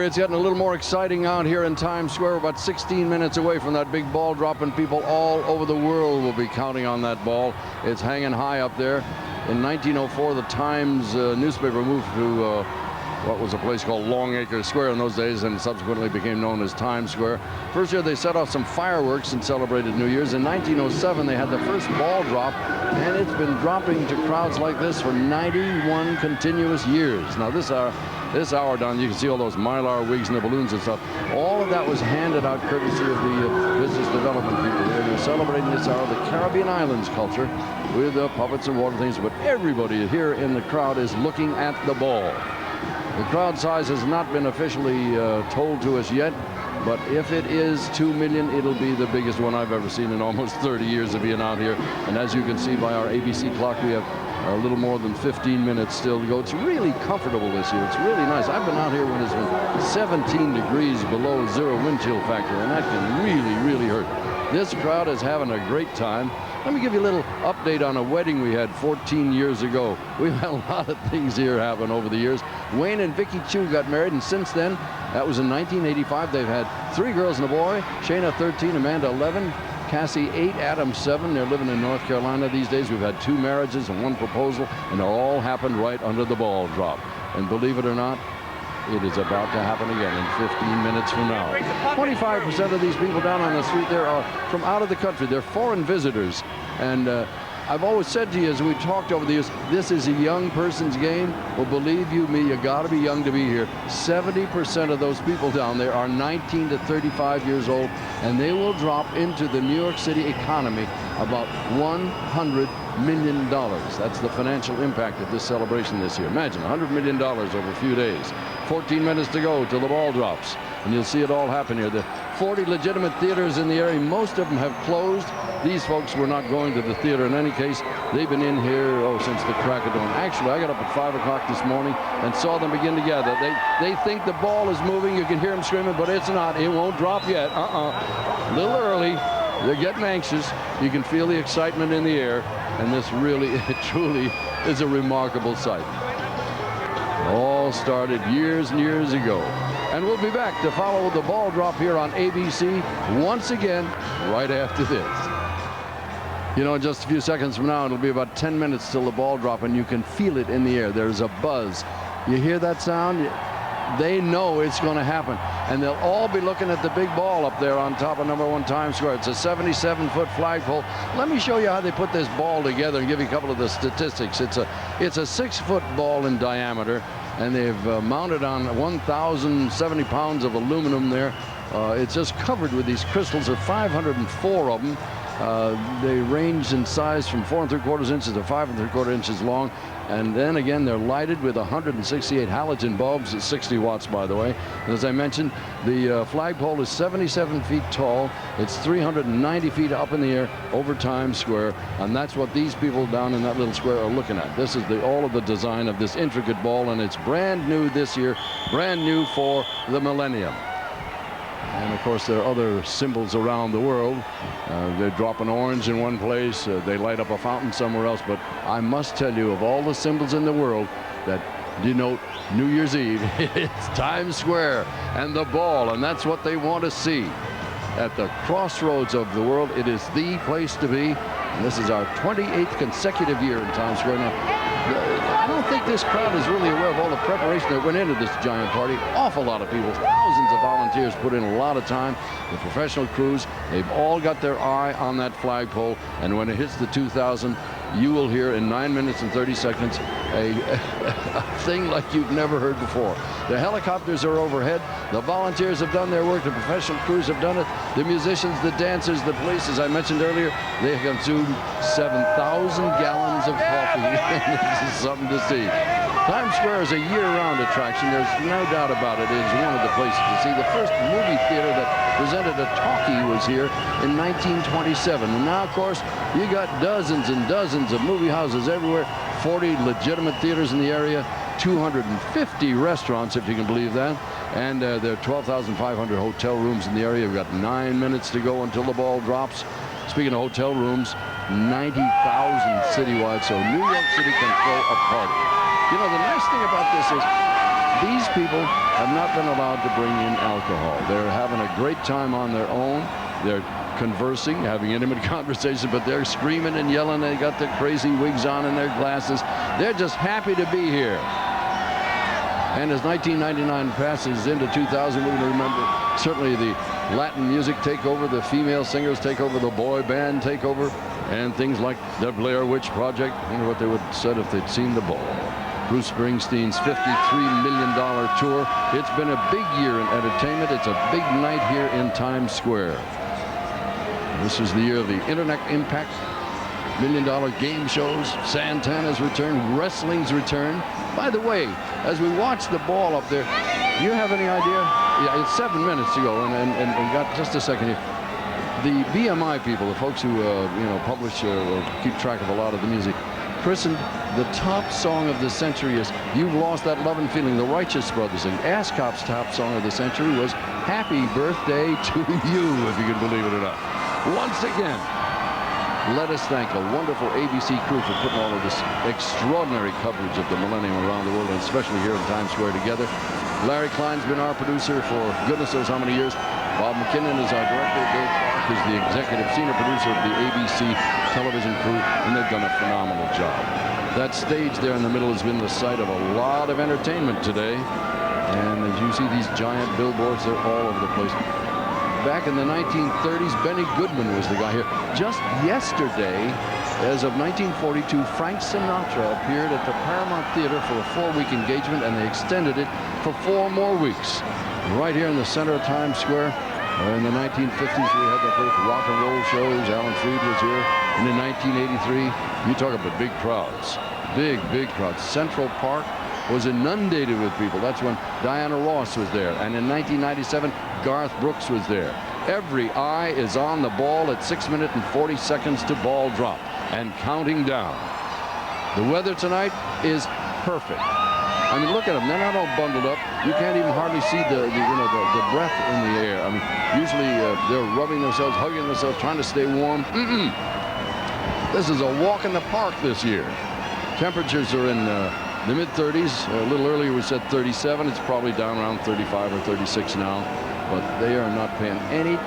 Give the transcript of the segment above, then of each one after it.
It's getting a little more exciting out here in Times Square. We're about 16 minutes away from that big ball drop, and people all over the world will be counting on that ball. It's hanging high up there. In 1904, the Times newspaper moved to what was a place called Longacre Square in those days, and subsequently became known as Times Square. First year they set off some fireworks and celebrated New Year's. In 1907 they had the first ball drop, and it's been dropping to crowds like this for 91 continuous years. Now this hour down, you can see all those Mylar wigs and the balloons and stuff. All of that was handed out courtesy of the business development people there. They're celebrating this hour, the Caribbean Islands culture, with puppets and water things, but everybody here in the crowd is looking at the ball. The crowd size has not been officially told to us yet, but if it is 2 million, it'll be the biggest one I've ever seen in almost 30 years of being out here. And as you can see by our ABC clock, we have a little more than 15 minutes still to go. It's really comfortable this year. It's really nice. I've been out here when it's been 17 degrees below zero wind chill factor, and that can really, really hurt. This crowd is having a great time. Let me give you a little update on a wedding we had 14 years ago. We've had a lot of things here happen over the years. Wayne and Vicky Chu got married, and since then, that was in 1985, they've had 3 girls and a boy. Shayna 13, Amanda 11, Cassie 8, Adam 7. They're living in North Carolina these days. We've had 2 marriages and 1 proposal, and it all happened right under the ball drop. And believe it or not, it is about to happen again in 15 minutes from now. 25% of these people down on the street there are from out of the country. They're foreign visitors. And I've always said to you, as we talked over the years, this is a young person's game. Well, believe you me, you got to be young to be here. 70% of those people down there are 19 to 35 years old, and they will drop into the New York City economy about $100 million. That's the financial impact of this celebration this year. Imagine $100 million over a few days. 14 minutes to go till the ball drops, and you'll see it all happen here. The 40 legitimate theaters in the area, most of them have closed. These folks were not going to the theater in any case. They've been in here, since the crack of dawn. Actually, I got up at 5 o'clock this morning and saw them begin to gather. They think the ball is moving. You can hear them screaming, but it's not. It won't drop yet. A little early. They're getting anxious. You can feel the excitement in the air, and this really, truly is a remarkable sight. All started years and years ago. And we'll be back to follow the ball drop here on ABC once again right after this. You know, in just a few seconds from now, it'll be about 10 minutes till the ball drop, and you can feel it in the air. There's a buzz. You hear that sound? They know it's going to happen. And they'll all be looking at the big ball up there on top of #1 Times Square. It's a 77-foot flagpole. Let me show you how they put this ball together and give you a couple of the statistics. It's a 6-foot ball in diameter, and they've mounted on 1,070 pounds of aluminum there. It's just covered with these crystals. There are 504 of them. They range in size from 4 3/4 inches to 5 3/4 inches long. And then again, they're lighted with 168 halogen bulbs at 60 watts, by the way. And as I mentioned, the flagpole is 77 feet tall. It's 390 feet up in the air over Times Square. And that's what these people down in that little square are looking at. This is all of the design of this intricate ball, and it's brand new this year, brand new for the millennium. And of course, there are other symbols around the world. They drop an orange in one place, they light up a fountain somewhere else. But I must tell you, of all the symbols in the world that denote New Year's Eve, it's Times Square and the ball, and that's what they want to see. At the crossroads of the world, it is the place to be. And this is our 28th consecutive year in Times Square. Now, I don't think this crowd is really aware of all the preparation that went into this giant party. Awful lot of people, thousands of volunteers put in a lot of time. The professional crews, they've all got their eye on that flagpole. And when it hits the 2,000, you will hear in 9 minutes and 30 seconds a thing like you've never heard before. The helicopters are overhead. The volunteers have done their work. The professional crews have done it. The musicians, the dancers, the police, as I mentioned earlier, they have consumed 7,000 gallons of coffee. This is something to see. Times Square is a year-round attraction. There's no doubt about it. It is one of the places to see. The first movie theater that presented a talkie was here in 1927. And now, of course, you got dozens and dozens of movie houses everywhere, 40 legitimate theaters in the area, 250 restaurants, if you can believe that. And there are 12,500 hotel rooms in the area. We've got 9 minutes to go until the ball drops. Speaking of hotel rooms, 90,000 citywide, so New York City can throw a party. You know, the nice thing about this is These people have not been allowed to bring in alcohol. They're having a great time on their own. They're conversing, having intimate conversation, but they're screaming and yelling. They got their crazy wigs on and their glasses. They're just happy to be here. And as 1999 passes into 2000, we're going to remember certainly the Latin music take over, the female singers take over, the boy band take over, and things like the Blair Witch Project. I wonder what they would have said if they'd seen the ball. Bruce Springsteen's $53 million tour. It's been a big year in entertainment. It's a big night here in Times Square. This is the year of the Internet Impact, $1 million game shows, Santana's return, wrestling's return. By the way, as we watch the ball up there, do you have any idea? Yeah, it's 7 minutes to go, and we got just a second here. The BMI people, the folks who publish or keep track of a lot of the music, christened the top song of the century as "You've Lost That Love and Feeling." The Righteous Brothers and Ascop's top song of the century was "Happy Birthday to You," if you can believe it or not. Once again, let us thank a wonderful ABC crew for putting all of this extraordinary coverage of the millennium around the world, and especially here in Times Square together. Larry Klein's been our producer for goodness knows how many years. Bob McKinnon is our director. Dave Clark is the executive senior producer of the ABC television crew, and they've done a phenomenal job. That stage there in the middle has been the site of a lot of entertainment today. And as you see these giant billboards, they're all over the place. Back in the 1930s, Benny Goodman was the guy here. Just yesterday, as of 1942, Frank Sinatra appeared at the Paramount Theater for a 4-week engagement, and they extended it for 4 more weeks. Right here in the center of Times Square. In the 1950s, we had the first rock and roll shows. Alan Freed was here. And in 1983, you talk about big crowds. Big crowds. Central Park was inundated with people. That's when Diana Ross was there. And in 1997, Garth Brooks was there. Every eye is on the ball at 6 minutes and 40 seconds to ball drop and counting down. The weather tonight is perfect. I mean, look at them. They're not all bundled up. You can't even hardly see the breath in the air. I mean, usually they're rubbing themselves, hugging themselves, trying to stay warm. This is a walk in the park this year. Temperatures are in the mid-30s. A little earlier we said 37. It's probably down around 35 or 36 now. But they are not paying any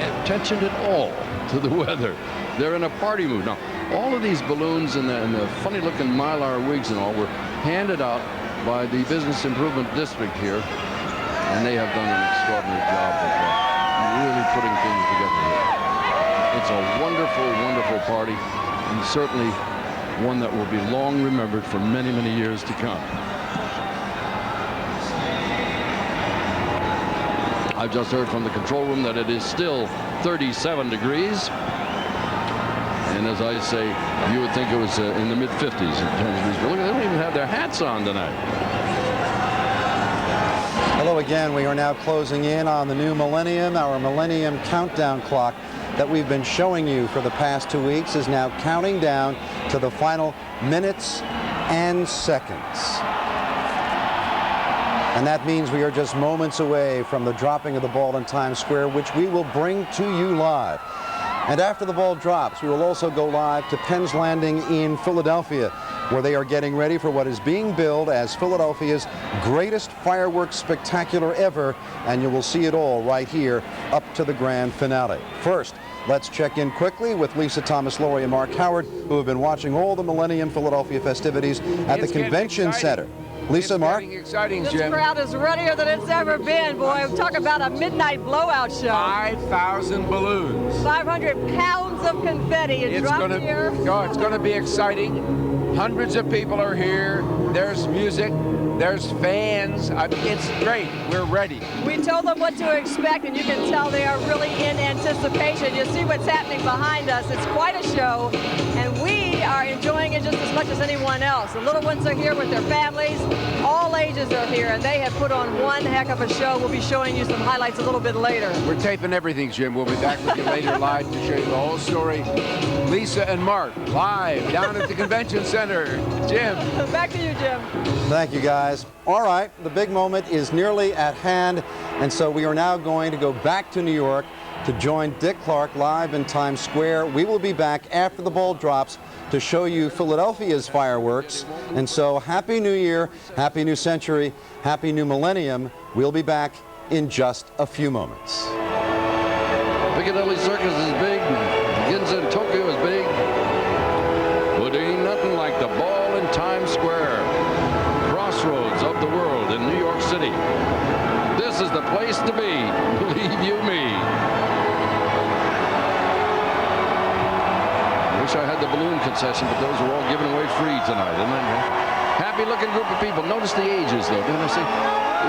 attention at all to the weather. They're in a party mood. Now, all of these balloons and the funny-looking Mylar wigs and all were handed out by the Business Improvement District here, and they have done an extraordinary job of really putting things together here. It's a wonderful, wonderful party, and certainly one that will be long remembered for many, many years to come. I've just heard from the control room that it is still 37 degrees. And as I say, you would think it was in the mid-50s in terms of these. Look, they don't even have their hats on tonight. Hello again. We are now closing in on the new millennium. Our millennium countdown clock that we've been showing you for the past 2 weeks is now counting down to the final minutes and seconds. And that means we are just moments away from the dropping of the ball in Times Square, which we will bring to you live. And after the ball drops, we will also go live to Penn's Landing in Philadelphia, where they are getting ready for what is being billed as Philadelphia's greatest fireworks spectacular ever, and you will see it all right here up to the grand finale. First, let's check in quickly with Lisa Thomas-Laurie and Mark Howard, who have been watching all the Millennium Philadelphia festivities at the Convention Center. Lisa, Mark? Exciting, This Jim. crowd is readier than it's ever been, boy. Talk about a midnight blowout show. 5,000 balloons. 500 pounds of confetti is dropped here. Oh, it's going to be exciting. Hundreds of people are here. There's music. There's fans. I mean, it's great. We're ready. We told them what to expect, and you can tell they are really in anticipation. You see what's happening behind us. It's quite a show, and we are enjoying it just as much as anyone else. The little ones are here with their families. All ages are here, and they have put on one heck of a show. We'll be showing you some highlights a little bit later. We're taping everything, Jim. We'll be back with you later live to show you the whole story. Lisa and Mark, live down at the Convention Center. Jim. Back to you, Jim. Thank you, guys. All right, the big moment is nearly at hand, and so we are now going to go back to New York to join Dick Clark live in Times Square. We will be back after the ball drops to show you Philadelphia's fireworks. And so Happy New Year, Happy New Century, Happy New Millennium. We'll be back in just a few moments. Piccadilly Circus is big. Ginza in Tokyo is big. But there ain't nothing like the ball in Times Square. Crossroads of the world in New York City. This is the place to be, believe you me. I wish I had the balloon concession, but those were all given away free tonight, isn't it? Happy looking group of people. Notice the ages, though. Didn't I say?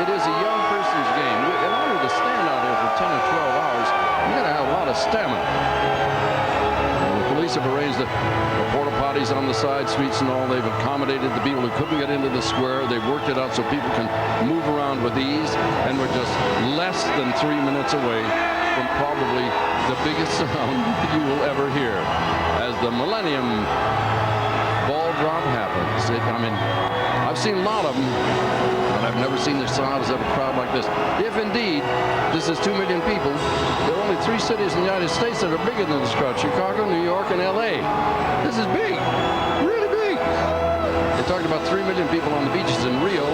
It is a young person's game. In order to stand out here for 10 or 12 hours, you got to have a lot of stamina. And the police have arranged the porta potties on the side streets and all. They've accommodated the people who couldn't get into the square. They've worked it out so people can move around with ease. And we're just less than 3 minutes away from probably the biggest sound you will ever hear as the Millennium ball drop happens. I mean, I've seen a lot of them, but I've never seen the size of a crowd like this. If indeed this is 2 million people, there are only 3 cities in the United States that are bigger than this crowd: Chicago, New York, and LA. This is big, really big. They talked about 3 million people on the beaches in Rio.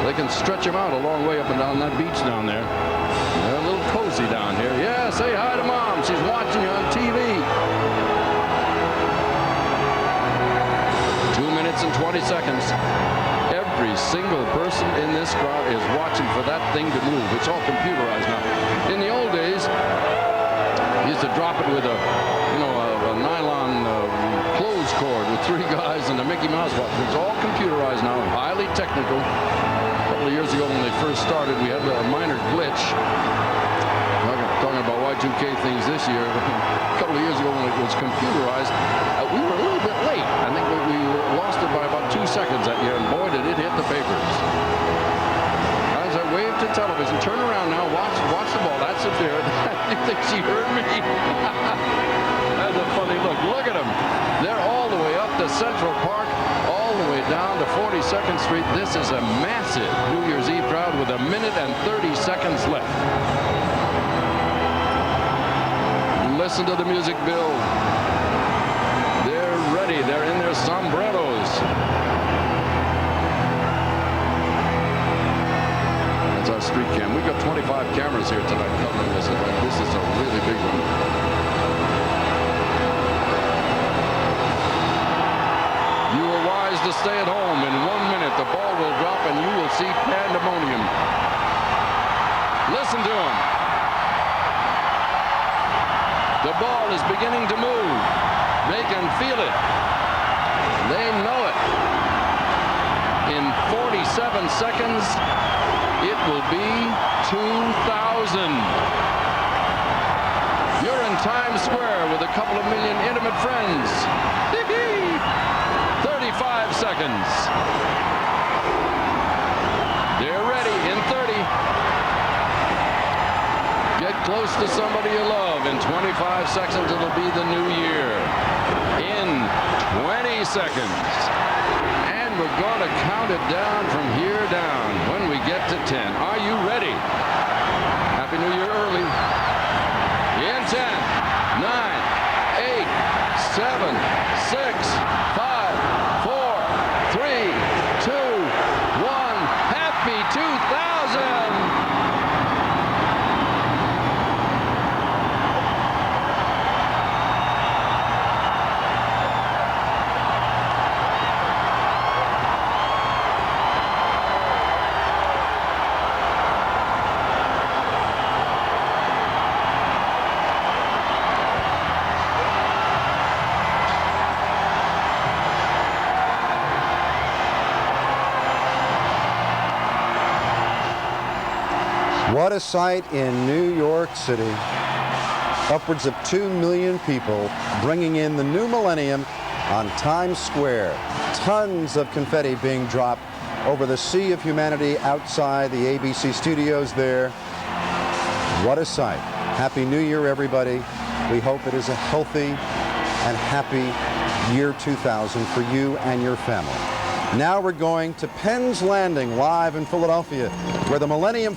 They can stretch them out a long way up and down that beach down there. They're a little cozy down here. Yeah, say hi to Mom. She's watching you on TV. 2 minutes and 20 seconds. Every single person in this crowd is watching for that thing to move. It's all computerized now. In the old days, you used to drop it with a nylon clothes cord with 3 guys and a Mickey Mouse watch. It's all computerized now, highly technical. A couple of years ago when they first started, we had a minor glitch. Talking about Y2K things this year. A couple of years ago when it was computerized, we were a little bit late. I think we lost it by about 2 seconds that year, and boy, did it hit the papers. As I waved to television, turn around now, watch the ball. That's it there. You think she heard me? That's a funny look. Look at them. They're all the way up to Central Park, all the way down to 42nd Street. This is a massive New Year's Eve crowd with 1 minute and 30 seconds left. Listen to the music, Bill. They're ready. They're in their sombreros. That's our street cam. We've got 25 cameras here tonight covering this event. This is a really big one. You were wise to stay at home. In 1 minute, the ball will drop and you will see pandemonium. Listen to him. The ball is beginning to move. They can feel it. They know it. In 47 seconds, it will be 2,000. You're in Times Square with a couple of million intimate friends. 35 seconds. They're ready in 30. Get close to somebody you love. In 25 seconds, it'll be the new year. In 20 seconds. And we're going to count it down from here down when we get to 10. Are you ready? Happy New Year early. In 10, 9, 8, 7, 6, 5, 4, 3, 2, 1. Happy 2000! What a sight in New York City. Upwards of 2 million people bringing in the new millennium on Times Square. Tons of confetti being dropped over the sea of humanity outside the ABC studios there. What a sight. Happy New Year, everybody. We hope it is a healthy and happy year 2000 for you and your family. Now we're going to Penn's Landing live in Philadelphia, where the Millennium